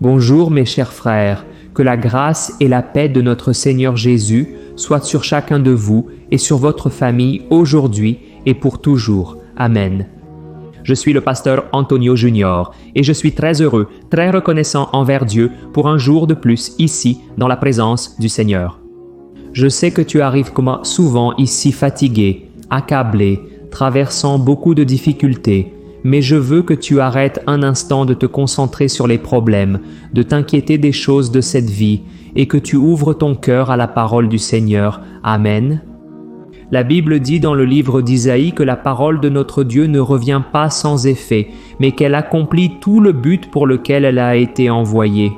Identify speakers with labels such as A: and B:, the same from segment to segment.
A: Bonjour mes chers frères, que la grâce et la paix de notre Seigneur Jésus soient sur chacun de vous et sur votre famille aujourd'hui et pour toujours. Amen. Je suis le pasteur Antonio Junior et je suis très heureux, très reconnaissant envers Dieu pour un jour de plus ici dans la présence du Seigneur. Je sais que tu arrives comme souvent ici fatigué, accablé, traversant beaucoup de difficultés, mais je veux que tu arrêtes un instant de te concentrer sur les problèmes, de t'inquiéter des choses de cette vie et que tu ouvres ton cœur à la parole du Seigneur. Amen. La Bible dit dans le livre d'Isaïe que la parole de notre Dieu ne revient pas sans effet, mais qu'elle accomplit tout le but pour lequel elle a été envoyée.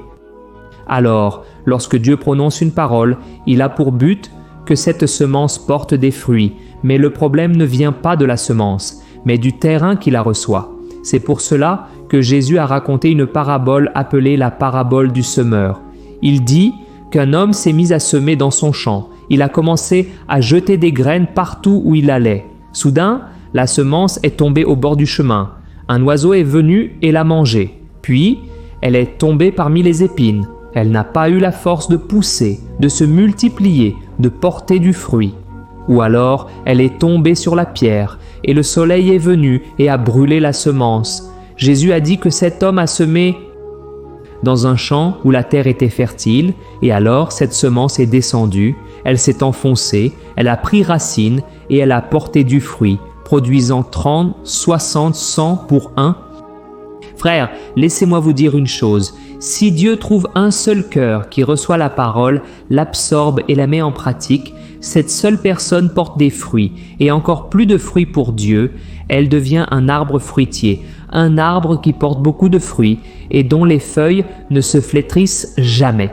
A: Alors, lorsque Dieu prononce une parole, il a pour but que cette semence porte des fruits, mais le problème ne vient pas de la semence, mais du terrain qui la reçoit. C'est pour cela que Jésus a raconté une parabole appelée la parabole du semeur. Il dit qu'un homme s'est mis à semer dans son champ. Il a commencé à jeter des graines partout où il allait. Soudain, la semence est tombée au bord du chemin. Un oiseau est venu et l'a mangée. Puis, elle est tombée parmi les épines. Elle n'a pas eu la force de pousser, de se multiplier, de porter du fruit. Ou alors, elle est tombée sur la pierre, et le soleil est venu et a brûlé la semence. Jésus a dit que cet homme a semé dans un champ où la terre était fertile, et alors cette semence est descendue, elle s'est enfoncée, elle a pris racine et elle a porté du fruit, produisant 30, 60, 100 pour un. Frères, laissez-moi vous dire une chose, si Dieu trouve un seul cœur qui reçoit la parole, l'absorbe et la met en pratique, cette seule personne porte des fruits, et encore plus de fruits pour Dieu, elle devient un arbre fruitier, un arbre qui porte beaucoup de fruits et dont les feuilles ne se flétrissent jamais.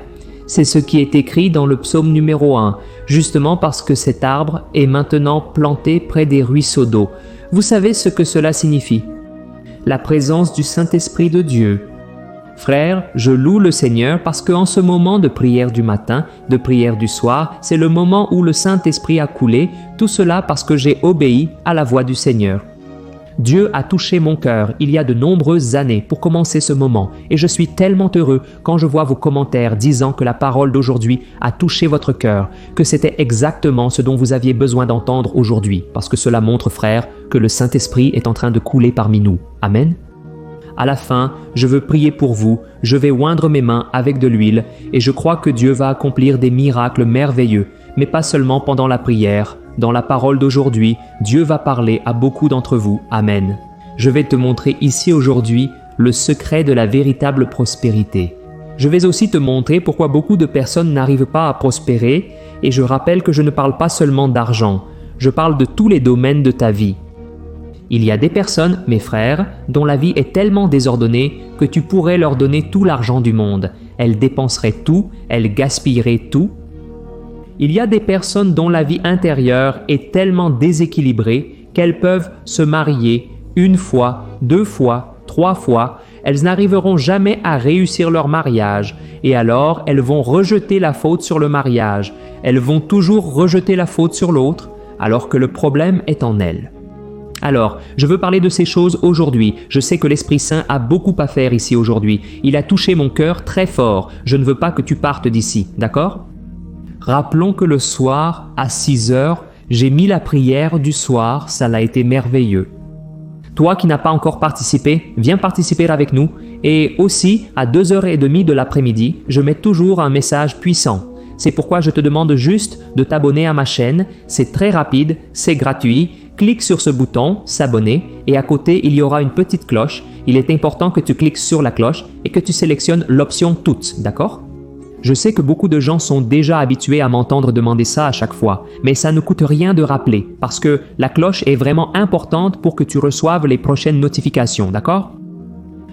A: C'est ce qui est écrit dans le psaume numéro 1, justement parce que cet arbre est maintenant planté près des ruisseaux d'eau. Vous savez ce que cela signifie? La présence du Saint-Esprit de Dieu. Frères, je loue le Seigneur parce qu'en ce moment de prière du matin, de prière du soir, c'est le moment où le Saint-Esprit a coulé, tout cela parce que j'ai obéi à la voix du Seigneur. Dieu a touché mon cœur il y a de nombreuses années pour commencer ce moment et je suis tellement heureux quand je vois vos commentaires disant que la parole d'aujourd'hui a touché votre cœur, que c'était exactement ce dont vous aviez besoin d'entendre aujourd'hui parce que cela montre, frères, que le Saint-Esprit est en train de couler parmi nous. Amen. À la fin, je veux prier pour vous, je vais oindre mes mains avec de l'huile et je crois que Dieu va accomplir des miracles merveilleux, mais pas seulement pendant la prière. Dans la parole d'aujourd'hui, Dieu va parler à beaucoup d'entre vous. Amen. Je vais te montrer ici aujourd'hui le secret de la véritable prospérité. Je vais aussi te montrer pourquoi beaucoup de personnes n'arrivent pas à prospérer et je rappelle que je ne parle pas seulement d'argent, je parle de tous les domaines de ta vie. Il y a des personnes, mes frères, dont la vie est tellement désordonnée que tu pourrais leur donner tout l'argent du monde. Elles dépenseraient tout, elles gaspilleraient tout. Il y a des personnes dont la vie intérieure est tellement déséquilibrée qu'elles peuvent se marier une fois, 2 fois, 3 fois. Elles n'arriveront jamais à réussir leur mariage et alors elles vont rejeter la faute sur le mariage. Elles vont toujours rejeter la faute sur l'autre alors que le problème est en elles. Alors, je veux parler de ces choses aujourd'hui. Je sais que l'Esprit Saint a beaucoup à faire ici aujourd'hui. Il a touché mon cœur très fort. Je ne veux pas que tu partes d'ici, d'accord? Rappelons que le soir, à 6 heures, j'ai mis la prière du soir, ça a été merveilleux. Toi qui n'as pas encore participé, viens participer avec nous. Et aussi, à 2h30 de l'après-midi, je mets toujours un message puissant. C'est pourquoi je te demande juste de t'abonner à ma chaîne. C'est très rapide, c'est gratuit. Clique sur ce bouton « S'abonner » et à côté, il y aura une petite cloche. Il est important que tu cliques sur la cloche et que tu sélectionnes l'option « Toutes », d'accord? Je sais que beaucoup de gens sont déjà habitués à m'entendre demander ça à chaque fois, mais ça ne coûte rien de rappeler parce que la cloche est vraiment importante pour que tu reçoives les prochaines notifications, d'accord?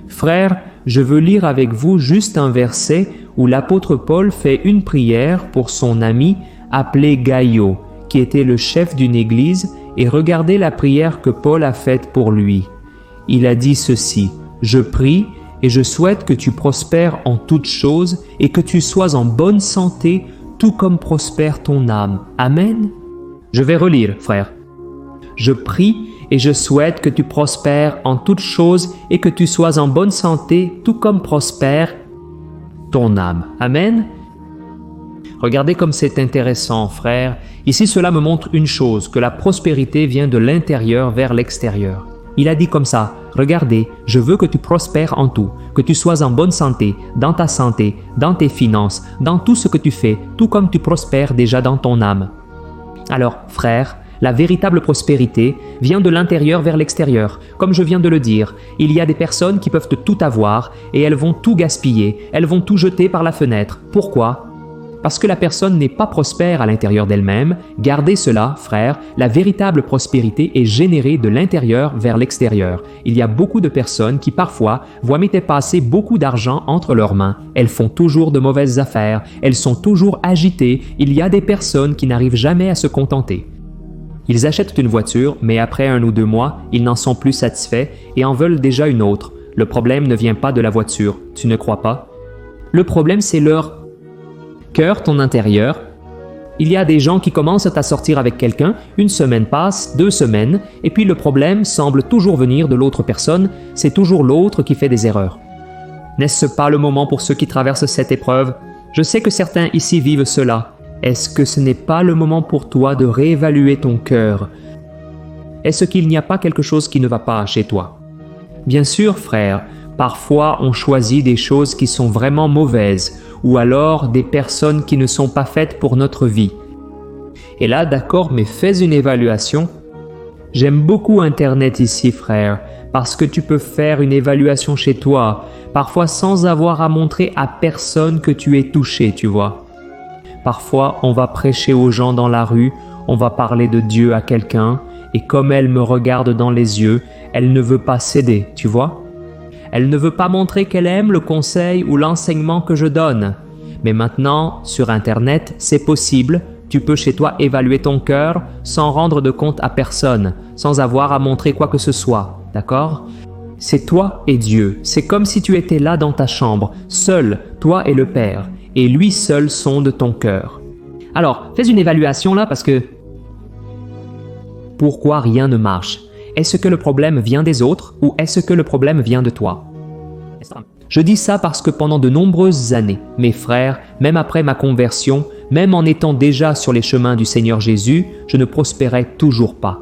A: Frères, je veux lire avec vous juste un verset où l'apôtre Paul fait une prière pour son ami appelé Gaïo, qui était le chef d'une église, et regardez la prière que Paul a faite pour lui. Il a dit ceci: « Je prie et je souhaite que tu prospères en toutes choses et que tu sois en bonne santé, tout comme prospère ton âme. » Amen. Je vais relire, frère. « Je prie et je souhaite que tu prospères en toutes choses et que tu sois en bonne santé, tout comme prospère. » ton âme. Amen. Regardez comme c'est intéressant, frère. Ici, cela me montre une chose, que la prospérité vient de l'intérieur vers l'extérieur. Il a dit comme ça, « Regardez, je veux que tu prospères en tout, que tu sois en bonne santé, dans ta santé, dans tes finances, dans tout ce que tu fais, tout comme tu prospères déjà dans ton âme. » Alors, frère, la véritable prospérité vient de l'intérieur vers l'extérieur. Comme je viens de le dire, il y a des personnes qui peuvent tout avoir et elles vont tout gaspiller, elles vont tout jeter par la fenêtre. Pourquoi ? Parce que la personne n'est pas prospère à l'intérieur d'elle-même. Gardez cela, frère, la véritable prospérité est générée de l'intérieur vers l'extérieur. Il y a beaucoup de personnes qui parfois voient passer beaucoup d'argent entre leurs mains. Elles font toujours de mauvaises affaires, elles sont toujours agitées. Il y a des personnes qui n'arrivent jamais à se contenter. Ils achètent une voiture, mais après 1 ou 2 mois, ils n'en sont plus satisfaits et en veulent déjà une autre. Le problème ne vient pas de la voiture, tu ne crois pas? Le problème, c'est leur cœur, ton intérieur. Il y a des gens qui commencent à sortir avec quelqu'un, 1 semaine passe, 2 semaines, et puis le problème semble toujours venir de l'autre personne, c'est toujours l'autre qui fait des erreurs. N'est-ce pas le moment pour ceux qui traversent cette épreuve? Je sais que certains ici vivent cela. Est-ce que ce n'est pas le moment pour toi de réévaluer ton cœur? Est-ce qu'il n'y a pas quelque chose qui ne va pas chez toi? Bien sûr, frère, parfois on choisit des choses qui sont vraiment mauvaises, ou alors des personnes qui ne sont pas faites pour notre vie. Et là, d'accord, mais fais une évaluation. J'aime beaucoup Internet ici, frère, parce que tu peux faire une évaluation chez toi, parfois sans avoir à montrer à personne que tu es touché, tu vois. Parfois, on va prêcher aux gens dans la rue, on va parler de Dieu à quelqu'un, et comme elle me regarde dans les yeux, elle ne veut pas céder, tu vois. Elle ne veut pas montrer qu'elle aime le conseil ou l'enseignement que je donne. Mais maintenant, sur Internet, c'est possible. Tu peux chez toi évaluer ton cœur sans rendre de compte à personne, sans avoir à montrer quoi que ce soit. D'accord ? C'est toi et Dieu. C'est comme si tu étais là dans ta chambre, seul, toi et le Père. Et lui seul sonde ton cœur. Alors, fais une évaluation là parce que... Pourquoi rien ne marche ? Est-ce que le problème vient des autres ou est-ce que le problème vient de toi? Je dis ça parce que pendant de nombreuses années, mes frères, même après ma conversion, même en étant déjà sur les chemins du Seigneur Jésus, je ne prospérais toujours pas.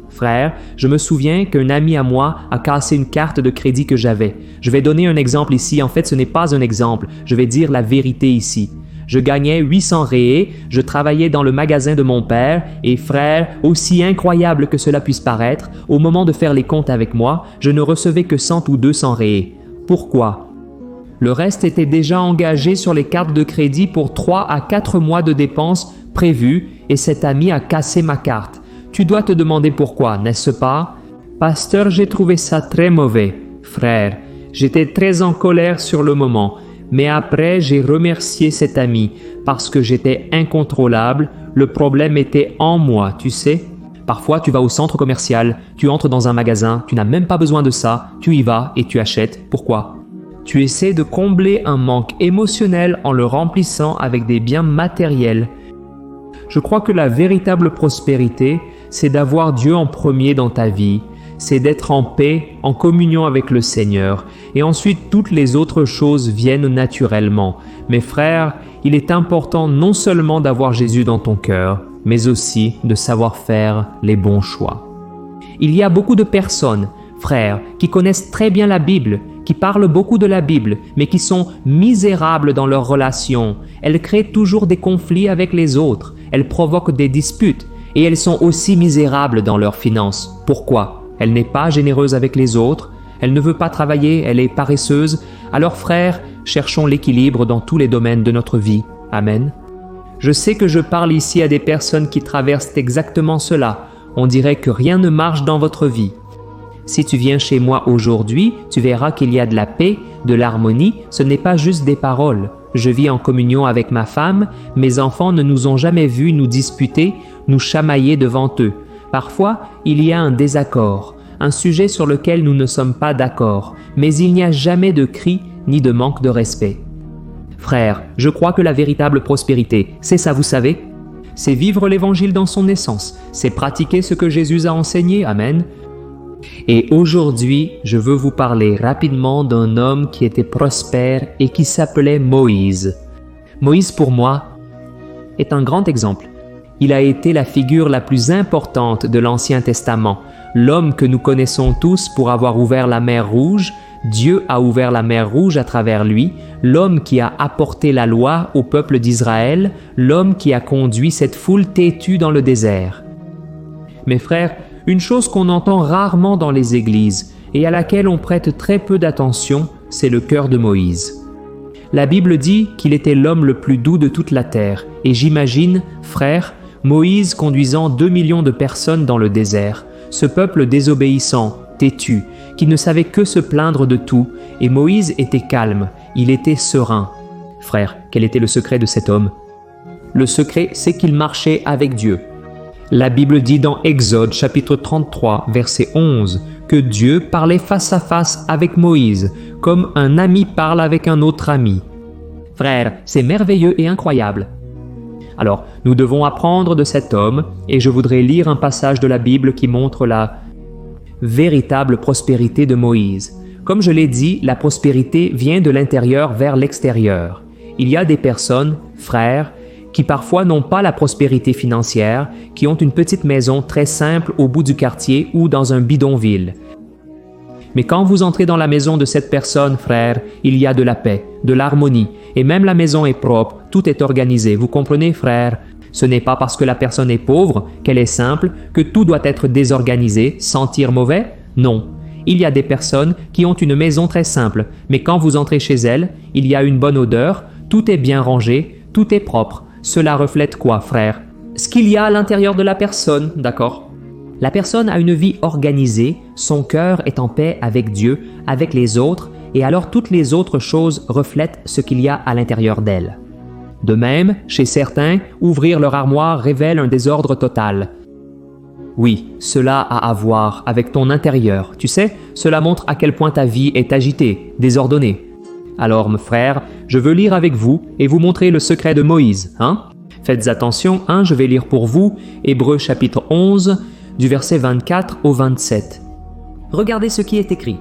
A: Frère, je me souviens qu'un ami à moi a cassé une carte de crédit que j'avais. Je vais donner un exemple ici. En fait, ce n'est pas un exemple. Je vais dire la vérité ici. Je gagnais 800 réés, je travaillais dans le magasin de mon père et frère, aussi incroyable que cela puisse paraître, au moment de faire les comptes avec moi, je ne recevais que 100 ou 200 réés. Pourquoi? Le reste était déjà engagé sur les cartes de crédit pour 3 à 4 mois de dépenses prévues et cet ami a cassé ma carte. Tu dois te demander pourquoi, n'est-ce pas? Pasteur, j'ai trouvé ça très mauvais. Frère, j'étais très en colère sur le moment. Mais après, j'ai remercié cet ami parce que j'étais incontrôlable. Le problème était en moi, tu sais. Parfois, tu vas au centre commercial, tu entres dans un magasin, tu n'as même pas besoin de ça, tu y vas et tu achètes. Pourquoi? Tu essaies de combler un manque émotionnel en le remplissant avec des biens matériels. Je crois que la véritable prospérité, c'est d'avoir Dieu en premier dans ta vie. C'est d'être en paix, en communion avec le Seigneur. Et ensuite, toutes les autres choses viennent naturellement. Mes frères, il est important non seulement d'avoir Jésus dans ton cœur, mais aussi de savoir faire les bons choix. Il y a beaucoup de personnes, frères, qui connaissent très bien la Bible, qui parlent beaucoup de la Bible, mais qui sont misérables dans leurs relations. Elles créent toujours des conflits avec les autres. Elles provoquent des disputes. Et elles sont aussi misérables dans leurs finances. Pourquoi ? Elle n'est pas généreuse avec les autres, elle ne veut pas travailler, elle est paresseuse. Alors frères, cherchons l'équilibre dans tous les domaines de notre vie. Amen. Je sais que je parle ici à des personnes qui traversent exactement cela. On dirait que rien ne marche dans votre vie. Si tu viens chez moi aujourd'hui, tu verras qu'il y a de la paix, de l'harmonie, ce n'est pas juste des paroles. Je vis en communion avec ma femme, mes enfants ne nous ont jamais vus nous disputer, nous chamailler devant eux. Parfois, il y a un désaccord, un sujet sur lequel nous ne sommes pas d'accord, mais il n'y a jamais de cri ni de manque de respect. Frères, je crois que la véritable prospérité, c'est ça, vous savez? C'est vivre l'Évangile dans son essence, c'est pratiquer ce que Jésus a enseigné, amen. Et aujourd'hui, je veux vous parler rapidement d'un homme qui était prospère et qui s'appelait Moïse. Moïse, pour moi, est un grand exemple. Il a été la figure la plus importante de l'Ancien Testament, l'homme que nous connaissons tous pour avoir ouvert la mer Rouge. Dieu a ouvert la mer Rouge à travers lui, l'homme qui a apporté la loi au peuple d'Israël, l'homme qui a conduit cette foule têtue dans le désert. Mes frères, une chose qu'on entend rarement dans les églises et à laquelle on prête très peu d'attention, c'est le cœur de Moïse. La Bible dit qu'il était l'homme le plus doux de toute la terre, et j'imagine, frères, Moïse conduisant 2 millions de personnes dans le désert, ce peuple désobéissant, têtu, qui ne savait que se plaindre de tout, et Moïse était calme, il était serein. Frères, quel était le secret de cet homme? Le secret, c'est qu'il marchait avec Dieu. La Bible dit dans Exode chapitre 33, verset 11, que Dieu parlait face à face avec Moïse, comme un ami parle avec un autre ami. Frères, c'est merveilleux et incroyable. Alors, nous devons apprendre de cet homme, et je voudrais lire un passage de la Bible qui montre la véritable prospérité de Moïse. Comme je l'ai dit, la prospérité vient de l'intérieur vers l'extérieur. Il y a des personnes, frères, qui parfois n'ont pas la prospérité financière, qui ont une petite maison très simple au bout du quartier ou dans un bidonville. Mais quand vous entrez dans la maison de cette personne, frère, il y a de la paix, de l'harmonie, et même la maison est propre, tout est organisé. Vous comprenez, frère? Ce n'est pas parce que la personne est pauvre, qu'elle est simple, que tout doit être désorganisé, sentir mauvais? Non. Il y a des personnes qui ont une maison très simple, mais quand vous entrez chez elles, il y a une bonne odeur, tout est bien rangé, tout est propre. Cela reflète quoi, frère? Ce qu'il y a à l'intérieur de la personne, d'accord? La personne a une vie organisée, son cœur est en paix avec Dieu, avec les autres, et alors toutes les autres choses reflètent ce qu'il y a à l'intérieur d'elle. De même, chez certains, ouvrir leur armoire révèle un désordre total. Oui, cela a à voir avec ton intérieur. Tu sais, cela montre à quel point ta vie est agitée, désordonnée. Alors, mes frères, je veux lire avec vous et vous montrer le secret de Moïse. Faites attention, je vais lire pour vous Hébreux chapitre 11, du verset 24 au 27. Regardez ce qui est écrit.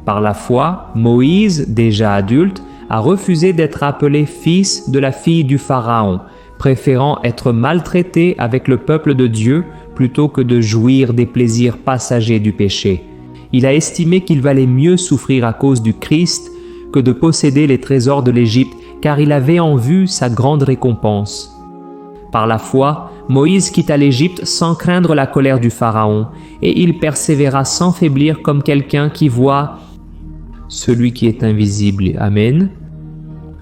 A: Par la foi, Moïse, déjà adulte, a refusé d'être appelé fils de la fille du Pharaon, préférant être maltraité avec le peuple de Dieu plutôt que de jouir des plaisirs passagers du péché. Il a estimé qu'il valait mieux souffrir à cause du Christ que de posséder les trésors de l'Égypte, car il avait en vue sa grande récompense. Par la foi, Moïse quitta l'Égypte sans craindre la colère du Pharaon, et il persévéra sans faiblir comme quelqu'un qui voit celui qui est invisible. Amen.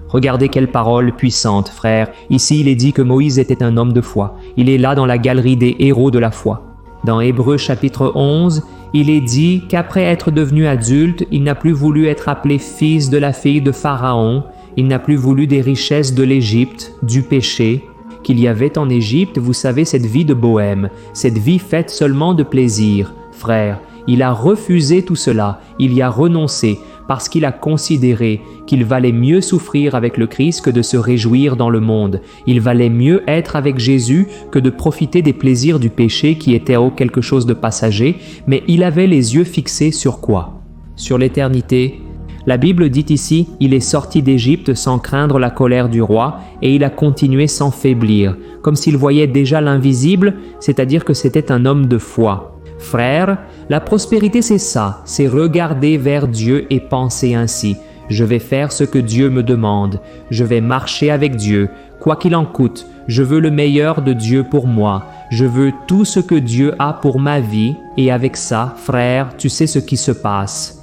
A: Regardez quelle parole puissante, frère. Ici, il est dit que Moïse était un homme de foi. Il est là dans la galerie des héros de la foi. Dans Hébreux chapitre 11, il est dit qu'après être devenu adulte, il n'a plus voulu être appelé fils de la fille de Pharaon, il n'a plus voulu des richesses de l'Égypte, du péché qu'il y avait en Égypte, vous savez, cette vie de bohème, cette vie faite seulement de plaisir. Frère, il a refusé tout cela, il y a renoncé, parce qu'il a considéré qu'il valait mieux souffrir avec le Christ que de se réjouir dans le monde. Il valait mieux être avec Jésus que de profiter des plaisirs du péché qui étaient quelque chose de passager, mais il avait les yeux fixés sur quoi? Sur l'éternité. La Bible dit ici, il est sorti d'Égypte sans craindre la colère du roi, et il a continué sans faiblir, comme s'il voyait déjà l'invisible, c'est-à-dire que c'était un homme de foi. Frères, la prospérité c'est ça, c'est regarder vers Dieu et penser ainsi. Je vais faire ce que Dieu me demande, je vais marcher avec Dieu, quoi qu'il en coûte, je veux le meilleur de Dieu pour moi, je veux tout ce que Dieu a pour ma vie, et avec ça, frère, tu sais ce qui se passe.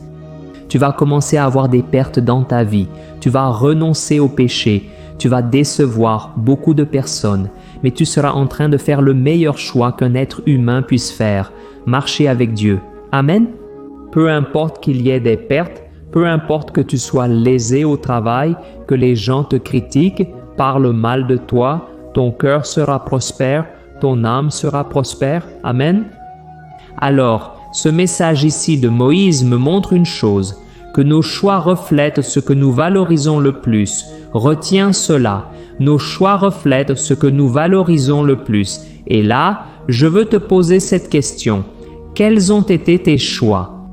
A: Tu vas commencer à avoir des pertes dans ta vie, tu vas renoncer au péché, tu vas décevoir beaucoup de personnes, mais tu seras en train de faire le meilleur choix qu'un être humain puisse faire, marcher avec Dieu. Amen. Peu importe qu'il y ait des pertes, peu importe que tu sois lésé au travail, que les gens te critiquent, parlent mal de toi, ton cœur sera prospère, ton âme sera prospère. Amen. Alors, ce message ici de Moïse me montre une chose, que nos choix reflètent ce que nous valorisons le plus. Retiens cela, nos choix reflètent ce que nous valorisons le plus. Et là, je veux te poser cette question. Quels ont été tes choix?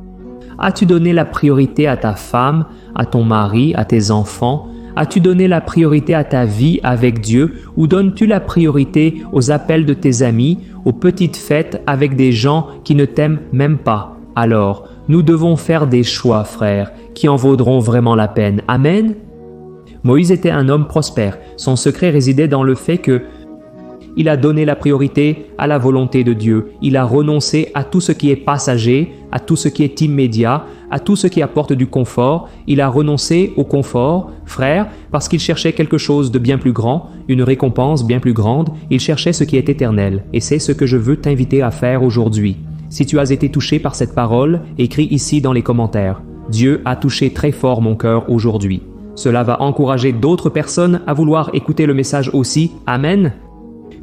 A: As-tu donné la priorité à ta femme, à ton mari, à tes enfants? As-tu donné la priorité à ta vie avec Dieu ou donnes-tu la priorité aux appels de tes amis, aux petites fêtes avec des gens qui ne t'aiment même pas? Alors, nous devons faire des choix, frères, qui en vaudront vraiment la peine. Amen? Moïse était un homme prospère. Son secret résidait dans le fait que il a donné la priorité à la volonté de Dieu. Il a renoncé à tout ce qui est passager, à tout ce qui est immédiat, à tout ce qui apporte du confort. Il a renoncé au confort, frère, parce qu'il cherchait quelque chose de bien plus grand, une récompense bien plus grande. Il cherchait ce qui est éternel. Et c'est ce que je veux t'inviter à faire aujourd'hui. Si tu as été touché par cette parole, écris ici dans les commentaires. Dieu a touché très fort mon cœur aujourd'hui. Cela va encourager d'autres personnes à vouloir écouter le message aussi. Amen.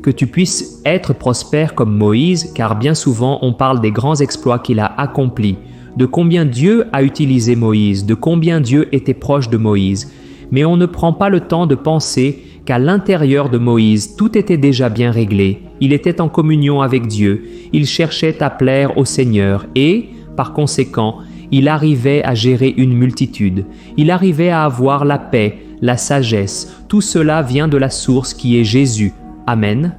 A: Que tu puisses être prospère comme Moïse, car bien souvent on parle des grands exploits qu'il a accomplis, de combien Dieu a utilisé Moïse, de combien Dieu était proche de Moïse. Mais on ne prend pas le temps de penser qu'à l'intérieur de Moïse, tout était déjà bien réglé. Il était en communion avec Dieu, il cherchait à plaire au Seigneur et, par conséquent, il arrivait à gérer une multitude. Il arrivait à avoir la paix, la sagesse. Tout cela vient de la source qui est Jésus. Amen.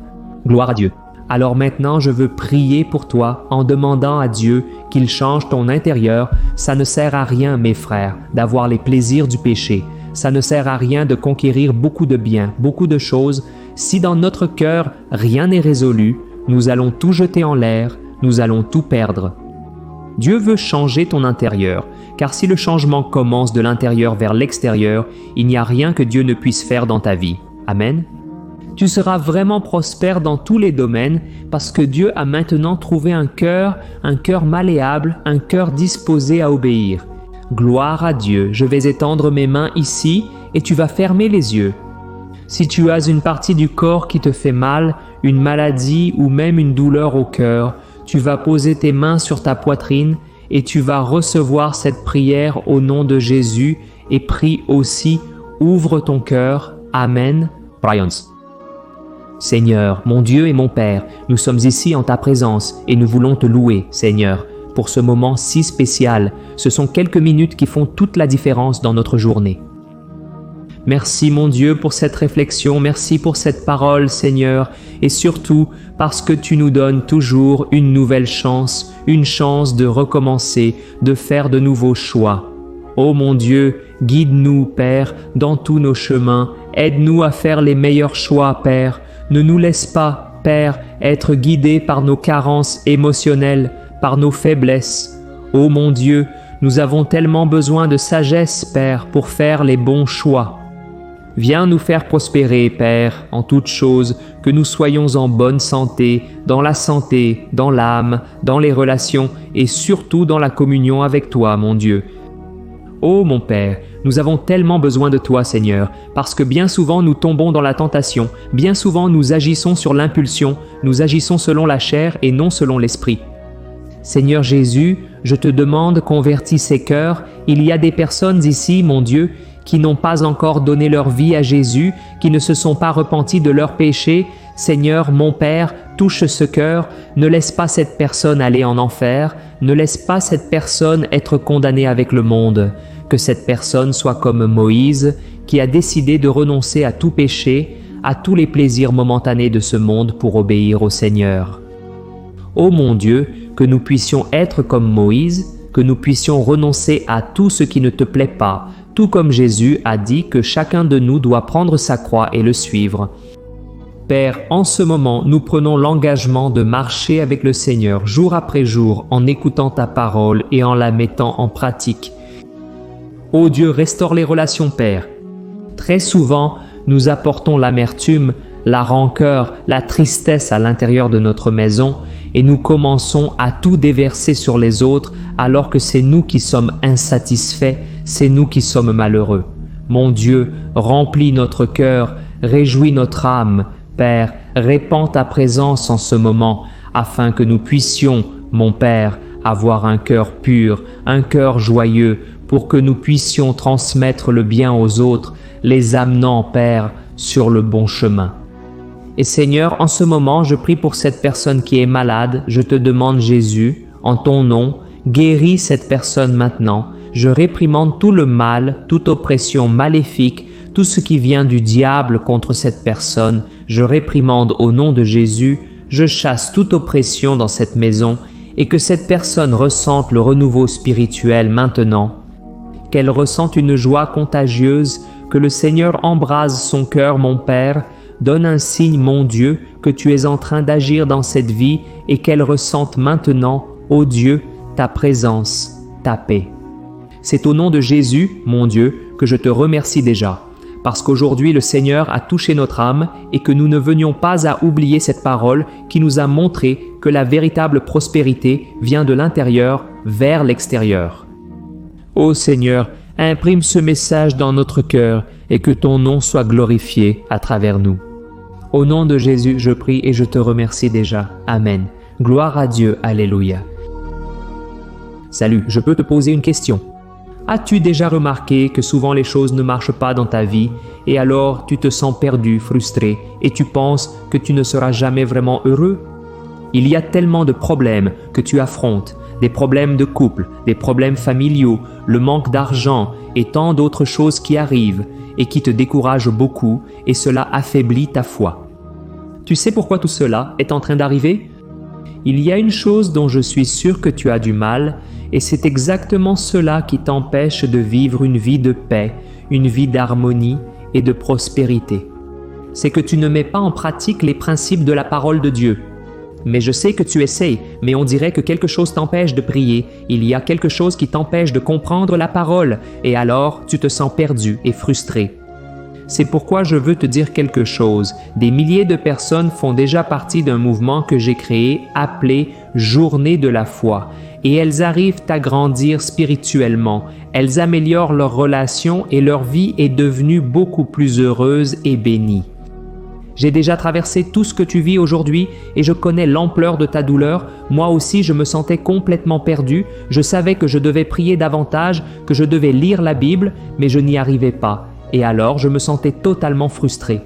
A: Gloire à Dieu. Alors maintenant, je veux prier pour toi en demandant à Dieu qu'il change ton intérieur. Ça ne sert à rien, mes frères, d'avoir les plaisirs du péché. Ça ne sert à rien de conquérir beaucoup de biens, beaucoup de choses. Si dans notre cœur, rien n'est résolu, nous allons tout jeter en l'air, nous allons tout perdre. Dieu veut changer ton intérieur, car si le changement commence de l'intérieur vers l'extérieur, il n'y a rien que Dieu ne puisse faire dans ta vie. Amen. Tu seras vraiment prospère dans tous les domaines parce que Dieu a maintenant trouvé un cœur malléable, un cœur disposé à obéir. Gloire à Dieu, je vais étendre mes mains ici et tu vas fermer les yeux. Si tu as une partie du corps qui te fait mal, une maladie ou même une douleur au cœur, tu vas poser tes mains sur ta poitrine et tu vas recevoir cette prière au nom de Jésus et prie aussi, ouvre ton cœur. Amen. Bryans. Seigneur, mon Dieu et mon Père, nous sommes ici en ta présence et nous voulons te louer, Seigneur, pour ce moment si spécial. Ce sont quelques minutes qui font toute la différence dans notre journée. Merci mon Dieu pour cette réflexion, merci pour cette parole, Seigneur, et surtout parce que tu nous donnes toujours une nouvelle chance, une chance de recommencer, de faire de nouveaux choix. Ô mon Dieu, guide-nous, Père, dans tous nos chemins, aide-nous à faire les meilleurs choix, Père. Ne nous laisse pas, Père, être guidés par nos carences émotionnelles, par nos faiblesses. Ô mon Dieu, nous avons tellement besoin de sagesse, Père, pour faire les bons choix. Viens nous faire prospérer, Père, en toutes choses, que nous soyons en bonne santé, dans l'âme, dans les relations et surtout dans la communion avec toi, mon Dieu. Ô mon Père, nous avons tellement besoin de toi, Seigneur, parce que bien souvent nous tombons dans la tentation, bien souvent nous agissons sur l'impulsion, nous agissons selon la chair et non selon l'esprit. Seigneur Jésus, je te demande, convertis ces cœurs. Il y a des personnes ici, mon Dieu, qui n'ont pas encore donné leur vie à Jésus, qui ne se sont pas repentis de leurs péchés. Seigneur, mon Père, touche ce cœur, ne laisse pas cette personne aller en enfer, ne laisse pas cette personne être condamnée avec le monde. Que cette personne soit comme Moïse, qui a décidé de renoncer à tout péché, à tous les plaisirs momentanés de ce monde pour obéir au Seigneur. Ô mon Dieu, que nous puissions être comme Moïse, que nous puissions renoncer à tout ce qui ne te plaît pas, tout comme Jésus a dit que chacun de nous doit prendre sa croix et le suivre. Père, en ce moment, nous prenons l'engagement de marcher avec le Seigneur jour après jour en écoutant ta parole et en la mettant en pratique. Ô Dieu, restaure les relations, Père. Très souvent, nous apportons l'amertume, la rancœur, la tristesse à l'intérieur de notre maison et nous commençons à tout déverser sur les autres alors que c'est nous qui sommes insatisfaits, c'est nous qui sommes malheureux. Mon Dieu, remplis notre cœur, réjouis notre âme. Père, répands ta présence en ce moment afin que nous puissions, mon Père, avoir un cœur pur, un cœur joyeux, pour que nous puissions transmettre le bien aux autres, les amenant, Père, sur le bon chemin. Et Seigneur, en ce moment, je prie pour cette personne qui est malade. Je te demande, Jésus, En ton nom, guéris cette personne maintenant. Je réprimande tout le mal, toute oppression maléfique, tout ce qui vient du diable contre cette personne. Je réprimande au nom de Jésus. Je chasse toute oppression dans cette maison et que cette personne ressente le renouveau spirituel maintenant. Qu'elle ressente une joie contagieuse, que le Seigneur embrase son cœur, mon Père. Donne un signe, mon Dieu, que tu es en train d'agir dans cette vie et qu'elle ressente maintenant, ô Dieu, ta présence, ta paix. C'est au nom de Jésus, mon Dieu, que je te remercie déjà, parce qu'aujourd'hui le Seigneur a touché notre âme et que nous ne venions pas à oublier cette parole qui nous a montré que la véritable prospérité vient de l'intérieur vers l'extérieur. Ô Seigneur, imprime ce message dans notre cœur et que ton nom soit glorifié à travers nous. Au nom de Jésus, je prie et je te remercie déjà. Amen. Gloire à Dieu. Alléluia. Salut, je peux te poser une question. As-tu déjà remarqué que souvent les choses ne marchent pas dans ta vie et alors tu te sens perdu, frustré et tu penses que tu ne seras jamais vraiment heureux? Il y a tellement de problèmes que tu affrontes, des problèmes de couple, des problèmes familiaux, le manque d'argent et tant d'autres choses qui arrivent et qui te découragent beaucoup et cela affaiblit ta foi. Tu sais pourquoi tout cela est en train d'arriver? Il y a une chose dont je suis sûr que tu as du mal et c'est exactement cela qui t'empêche de vivre une vie de paix, une vie d'harmonie et de prospérité. C'est que tu ne mets pas en pratique les principes de la parole de Dieu. Mais je sais que tu essayes, mais on dirait que quelque chose t'empêche de prier. Il y a quelque chose qui t'empêche de comprendre la parole, et alors tu te sens perdu et frustré. C'est pourquoi je veux te dire quelque chose. Des milliers de personnes font déjà partie d'un mouvement que j'ai créé appelé « Journée de la foi ». Et elles arrivent à grandir spirituellement. Elles améliorent leurs relations et leur vie est devenue beaucoup plus heureuse et bénie. J'ai déjà traversé tout ce que tu vis aujourd'hui et je connais l'ampleur de ta douleur. Moi aussi, je me sentais complètement perdu. Je savais que je devais prier davantage, que je devais lire la Bible, mais je n'y arrivais pas. Et alors, je me sentais totalement frustré.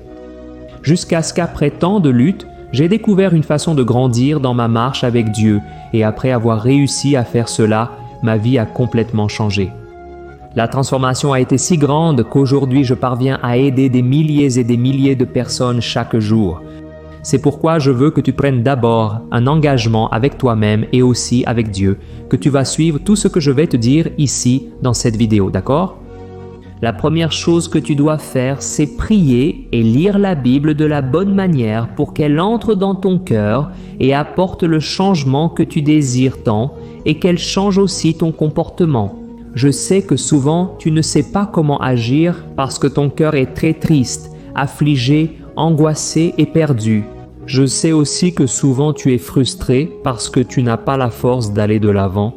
A: Jusqu'à ce qu'après tant de luttes, j'ai découvert une façon de grandir dans ma marche avec Dieu. Et après avoir réussi à faire cela, ma vie a complètement changé. La transformation a été si grande qu'aujourd'hui je parviens à aider des milliers et des milliers de personnes chaque jour. C'est pourquoi je veux que tu prennes d'abord un engagement avec toi-même et aussi avec Dieu, que tu vas suivre tout ce que je vais te dire ici dans cette vidéo, d'accord? La première chose que tu dois faire, c'est prier et lire la Bible de la bonne manière pour qu'elle entre dans ton cœur et apporte le changement que tu désires tant et qu'elle change aussi ton comportement. Je sais que souvent, tu ne sais pas comment agir parce que ton cœur est très triste, affligé, angoissé et perdu. Je sais aussi que souvent tu es frustré parce que tu n'as pas la force d'aller de l'avant.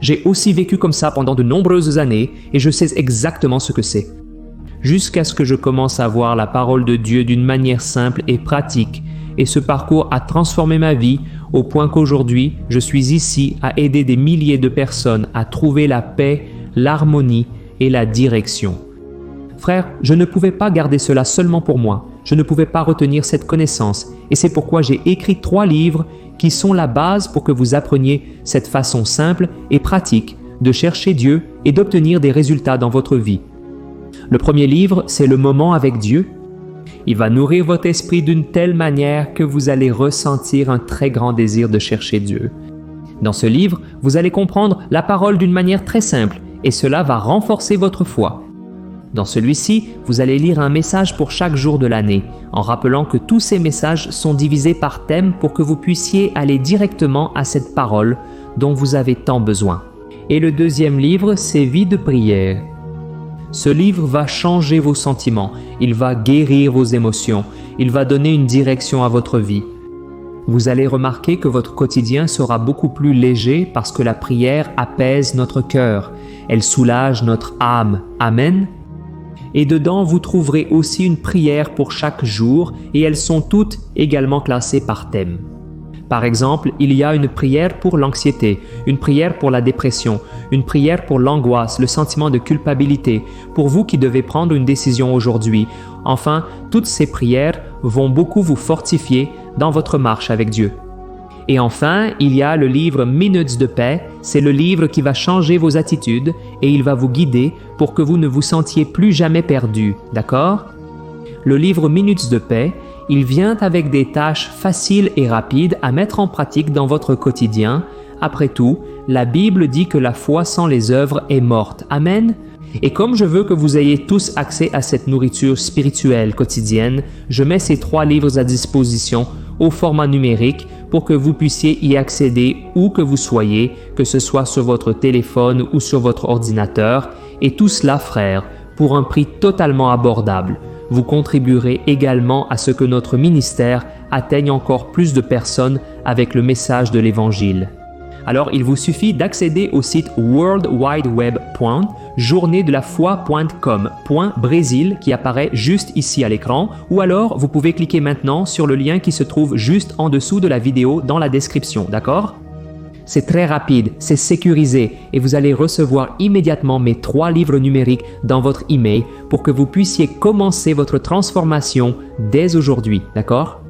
A: J'ai aussi vécu comme ça pendant de nombreuses années et je sais exactement ce que c'est. Jusqu'à ce que je commence à voir la parole de Dieu d'une manière simple et pratique. Et ce parcours a transformé ma vie au point qu'aujourd'hui, je suis ici à aider des milliers de personnes à trouver la paix, l'harmonie et la direction. Frère, je ne pouvais pas garder cela seulement pour moi. Je ne pouvais pas retenir cette connaissance. Et c'est pourquoi j'ai écrit 3 livres qui sont la base pour que vous appreniez cette façon simple et pratique de chercher Dieu et d'obtenir des résultats dans votre vie. Le premier livre, c'est Le moment avec Dieu. Il va nourrir votre esprit d'une telle manière que vous allez ressentir un très grand désir de chercher Dieu. Dans ce livre, vous allez comprendre la parole d'une manière très simple et cela va renforcer votre foi. Dans celui-ci, vous allez lire un message pour chaque jour de l'année, en rappelant que tous ces messages sont divisés par thème pour que vous puissiez aller directement à cette parole dont vous avez tant besoin. Et le deuxième livre, c'est Vie de prière. Ce livre va changer vos sentiments, il va guérir vos émotions, il va donner une direction à votre vie. Vous allez remarquer que votre quotidien sera beaucoup plus léger parce que la prière apaise notre cœur, elle soulage notre âme. Amen. Et dedans, vous trouverez aussi une prière pour chaque jour et elles sont toutes également classées par thème. Par exemple, il y a une prière pour l'anxiété, une prière pour la dépression, une prière pour l'angoisse, le sentiment de culpabilité, pour vous qui devez prendre une décision aujourd'hui. Enfin, toutes ces prières vont beaucoup vous fortifier dans votre marche avec Dieu. Et enfin, il y a le livre Minutes de paix. C'est le livre qui va changer vos attitudes et il va vous guider pour que vous ne vous sentiez plus jamais perdu, d'accord? Le livre Minutes de paix, il vient avec des tâches faciles et rapides à mettre en pratique dans votre quotidien. Après tout, la Bible dit que la foi sans les œuvres est morte. Amen. Et comme je veux que vous ayez tous accès à cette nourriture spirituelle quotidienne, je mets ces 3 livres à disposition au format numérique pour que vous puissiez y accéder où que vous soyez, que ce soit sur votre téléphone ou sur votre ordinateur, et tout cela, frères, pour un prix totalement abordable. Vous contribuerez également à ce que notre ministère atteigne encore plus de personnes avec le message de l'Évangile. Alors, il vous suffit d'accéder au site worldwideweb.journeedelafoi.com.brésil qui apparaît juste ici à l'écran, ou alors vous pouvez cliquer maintenant sur le lien qui se trouve juste en dessous de la vidéo dans la description, d'accord? C'est très rapide, c'est sécurisé et vous allez recevoir immédiatement mes 3 livres numériques dans votre email pour que vous puissiez commencer votre transformation dès aujourd'hui, d'accord?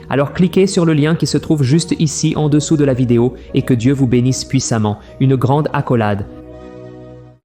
A: Alors cliquez sur le lien qui se trouve juste ici en dessous de la vidéo et que Dieu vous bénisse puissamment. Une grande accolade.